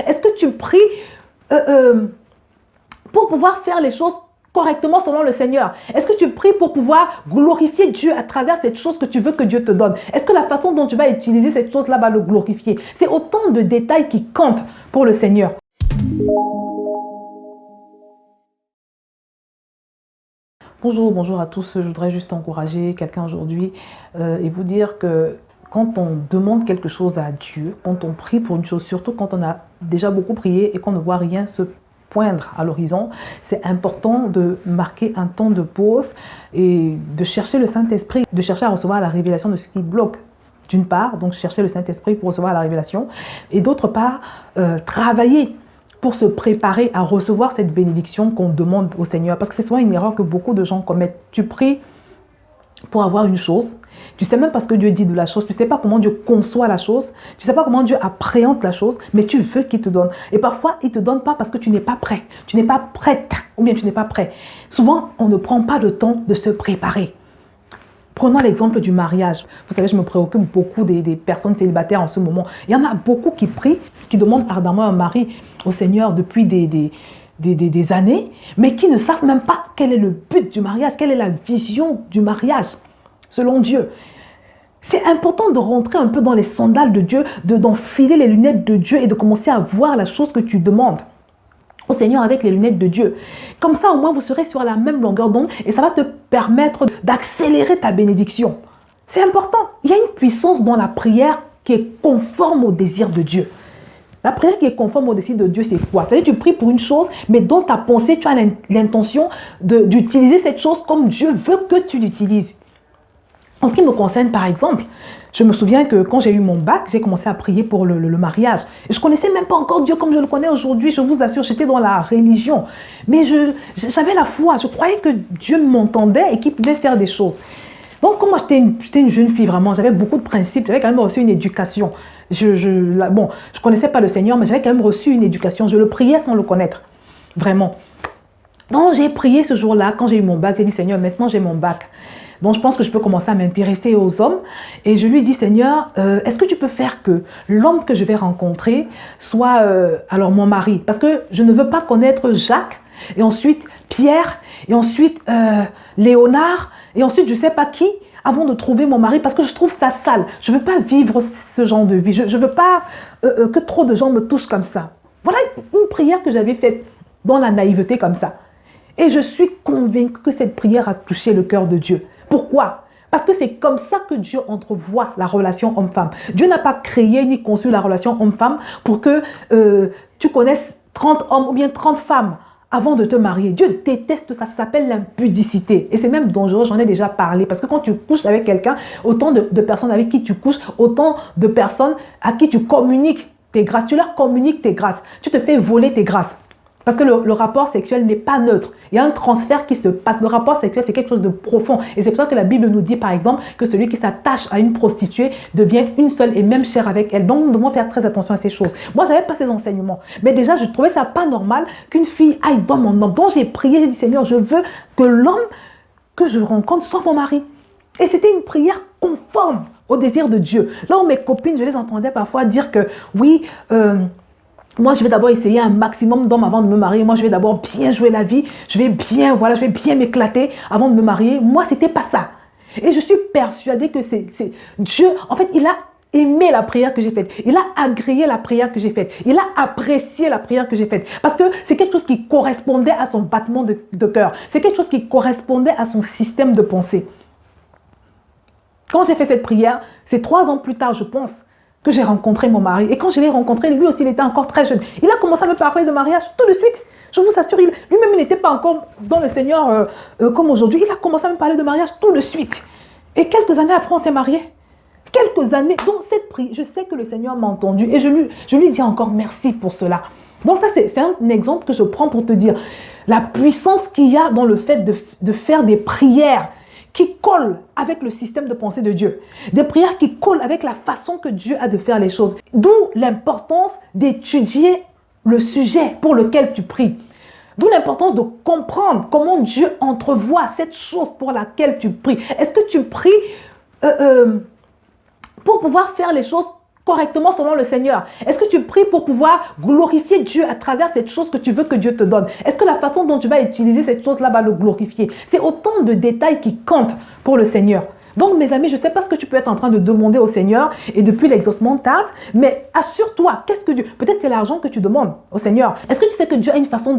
Est-ce que tu pries pour pouvoir faire les choses correctement selon le Seigneur? Est-ce que tu pries pour pouvoir glorifier Dieu à travers cette chose que tu veux que Dieu te donne? Est-ce que la façon dont tu vas utiliser cette chose-là va le glorifier? C'est autant de détails qui comptent pour le Seigneur. Bonjour à tous. Je voudrais juste encourager quelqu'un aujourd'hui et vous dire que quand on demande quelque chose à Dieu, quand on prie pour une chose, surtout quand on a déjà beaucoup prié et qu'on ne voit rien se poindre à l'horizon, c'est important de marquer un temps de pause et de chercher le Saint-Esprit, de chercher à recevoir la révélation de ce qui bloque. D'une part, donc chercher le Saint-Esprit pour recevoir la révélation, et d'autre part, travailler pour se préparer à recevoir cette bénédiction qu'on demande au Seigneur. Parce que c'est souvent une erreur que beaucoup de gens commettent. Tu pries pour avoir une chose, tu ne sais même pas ce que Dieu dit de la chose, tu ne sais pas comment Dieu conçoit la chose, tu ne sais pas comment Dieu appréhende la chose, mais tu veux qu'il te donne. Et parfois, il ne te donne pas parce que tu n'es pas prêt, tu n'es pas prête, ou bien tu n'es pas prêt. Souvent, on ne prend pas le temps de se préparer. Prenons l'exemple du mariage. Vous savez, je me préoccupe beaucoup des personnes célibataires en ce moment. Il y en a beaucoup qui prient, qui demandent ardemment un mari au Seigneur depuis des années, mais qui ne savent même pas quel est le but du mariage, quelle est la vision du mariage, selon Dieu. C'est important de rentrer un peu dans les sandales de Dieu, d'enfiler les lunettes de Dieu et de commencer à voir la chose que tu demandes au Seigneur avec les lunettes de Dieu. Comme ça, au moins, vous serez sur la même longueur d'onde et ça va te permettre d'accélérer ta bénédiction. C'est important. Il y a une puissance dans la prière qui est conforme au désir de Dieu. La prière qui est conforme au désir de Dieu, c'est quoi? C'est-à-dire que tu pries pour une chose, mais dans ta pensée, tu as l'intention d'utiliser cette chose comme Dieu veut que tu l'utilises. En ce qui me concerne, par exemple, je me souviens que quand j'ai eu mon bac, j'ai commencé à prier pour le mariage. Et je ne connaissais même pas encore Dieu comme je le connais aujourd'hui. Je vous assure, j'étais dans la religion. Mais j'avais la foi. Je croyais que Dieu m'entendait et qu'il pouvait faire des choses. Donc, comme moi, j'étais une jeune fille, vraiment, j'avais beaucoup de principes. J'avais quand même reçu une éducation. Je ne connaissais pas le Seigneur, mais j'avais quand même reçu une éducation. Je le priais sans le connaître. Vraiment. Donc, j'ai prié ce jour-là. Quand j'ai eu mon bac, j'ai dit, Seigneur, maintenant j'ai mon bac. Donc, je pense que je peux commencer à m'intéresser aux hommes. Et je lui dis, Seigneur, est-ce que tu peux faire que l'homme que je vais rencontrer soit alors mon mari? Parce que je ne veux pas connaître Jacques, et ensuite Pierre, et ensuite Léonard, et ensuite je ne sais pas qui, avant de trouver mon mari, parce que je trouve ça sale. Je ne veux pas vivre ce genre de vie. Je ne veux pas que trop de gens me touchent comme ça. Voilà une prière que j'avais faite dans la naïveté comme ça. Et je suis convaincue que cette prière a touché le cœur de Dieu. Pourquoi? Parce que c'est comme ça que Dieu entrevoit la relation homme-femme. Dieu n'a pas créé ni conçu la relation homme-femme pour que tu connaisses 30 hommes ou bien 30 femmes avant de te marier. Dieu déteste ça, ça s'appelle l'impudicité. Et c'est même dangereux, j'en ai déjà parlé. Parce que quand tu couches avec quelqu'un, autant de personnes avec qui tu couches, autant de personnes à qui tu communiques tes grâces. Tu leur communiques tes grâces. Tu te fais voler tes grâces. Parce que le rapport sexuel n'est pas neutre. Il y a un transfert qui se passe. Le rapport sexuel, c'est quelque chose de profond. Et c'est pour ça que la Bible nous dit, par exemple, que celui qui s'attache à une prostituée devient une seule et même chair avec elle. Donc, nous devons faire très attention à ces choses. Moi, je n'avais pas ces enseignements. Mais déjà, je trouvais ça pas normal qu'une fille aille dans mon homme. Donc, j'ai prié, j'ai dit, Seigneur, je veux que l'homme que je rencontre soit mon mari. Et c'était une prière conforme au désir de Dieu. Là où mes copines, je les entendais parfois dire que, oui, moi, je vais d'abord essayer un maximum d'hommes avant de me marier. Moi, je vais d'abord bien jouer la vie. Je vais bien m'éclater avant de me marier. Moi, c'était pas ça. Et je suis persuadée que c'est Dieu. En fait, il a aimé la prière que j'ai faite. Il a agréé la prière que j'ai faite. Il a apprécié la prière que j'ai faite. Parce que c'est quelque chose qui correspondait à son battement de cœur. C'est quelque chose qui correspondait à son système de pensée. Quand j'ai fait cette prière, c'est 3 ans plus tard, je pense, que j'ai rencontré mon mari. Et quand je l'ai rencontré, lui aussi, il était encore très jeune. Il a commencé à me parler de mariage tout de suite. Je vous assure, lui-même, il n'était pas encore dans le Seigneur comme aujourd'hui. Il a commencé à me parler de mariage tout de suite. Et quelques années après, on s'est mariés. Quelques années. Donc, cette prière, je sais que le Seigneur m'a entendu. Et je lui dis encore merci pour cela. Donc, ça, c'est un exemple que je prends pour te dire la puissance qu'il y a dans le fait de faire des prières qui collent avec le système de pensée de Dieu. Des prières qui collent avec la façon que Dieu a de faire les choses. D'où l'importance d'étudier le sujet pour lequel tu pries. D'où l'importance de comprendre comment Dieu entrevoit cette chose pour laquelle tu pries. Est-ce que tu pries pour pouvoir faire les choses correctement selon le Seigneur? Est-ce que tu pries pour pouvoir glorifier Dieu à travers cette chose que tu veux que Dieu te donne? Est-ce que la façon dont tu vas utiliser cette chose-là va le glorifier? C'est autant de détails qui comptent pour le Seigneur. Donc, mes amis, je ne sais pas ce que tu peux être en train de demander au Seigneur et depuis l'exaucement tarde, mais assure-toi, qu'est-ce que Dieu... Peut-être c'est l'argent que tu demandes au Seigneur. Est-ce que tu sais que Dieu a une façon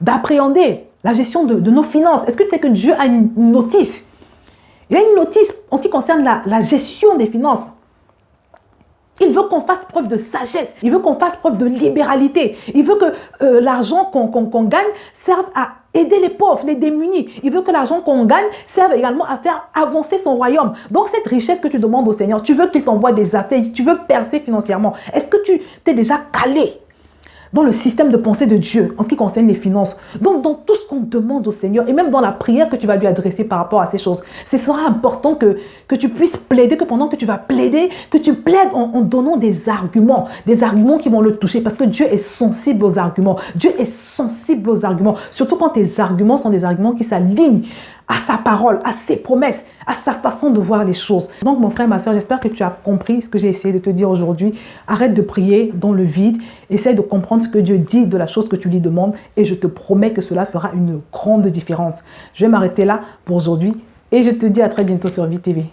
d'appréhender la gestion de nos finances? Est-ce que tu sais que Dieu a une notice? Il y a une notice en ce qui concerne la gestion des finances. Il veut qu'on fasse preuve de sagesse. Il veut qu'on fasse preuve de libéralité. Il veut que l'argent qu'on gagne serve à aider les pauvres, les démunis. Il veut que l'argent qu'on gagne serve également à faire avancer son royaume. Donc cette richesse que tu demandes au Seigneur, tu veux qu'il t'envoie des affaires, tu veux percer financièrement. Est-ce que tu t'es déjà calé dans le système de pensée de Dieu en ce qui concerne les finances? Donc dans tout ce qu'on demande au Seigneur et même dans la prière que tu vas lui adresser par rapport à ces choses, ce sera important que tu puisses plaider, que pendant que tu vas plaider, que tu plaides en donnant des arguments qui vont le toucher, parce que Dieu est sensible aux arguments. Dieu est sensible aux arguments, surtout quand tes arguments sont des arguments qui s'alignent à sa parole, à ses promesses, à sa façon de voir les choses. Donc mon frère, ma soeur, j'espère que tu as compris ce que j'ai essayé de te dire aujourd'hui. Arrête de prier dans le vide. Essaie de comprendre ce que Dieu dit de la chose que tu lui demandes et je te promets que cela fera une grande différence. Je vais m'arrêter là pour aujourd'hui et je te dis à très bientôt sur VTV.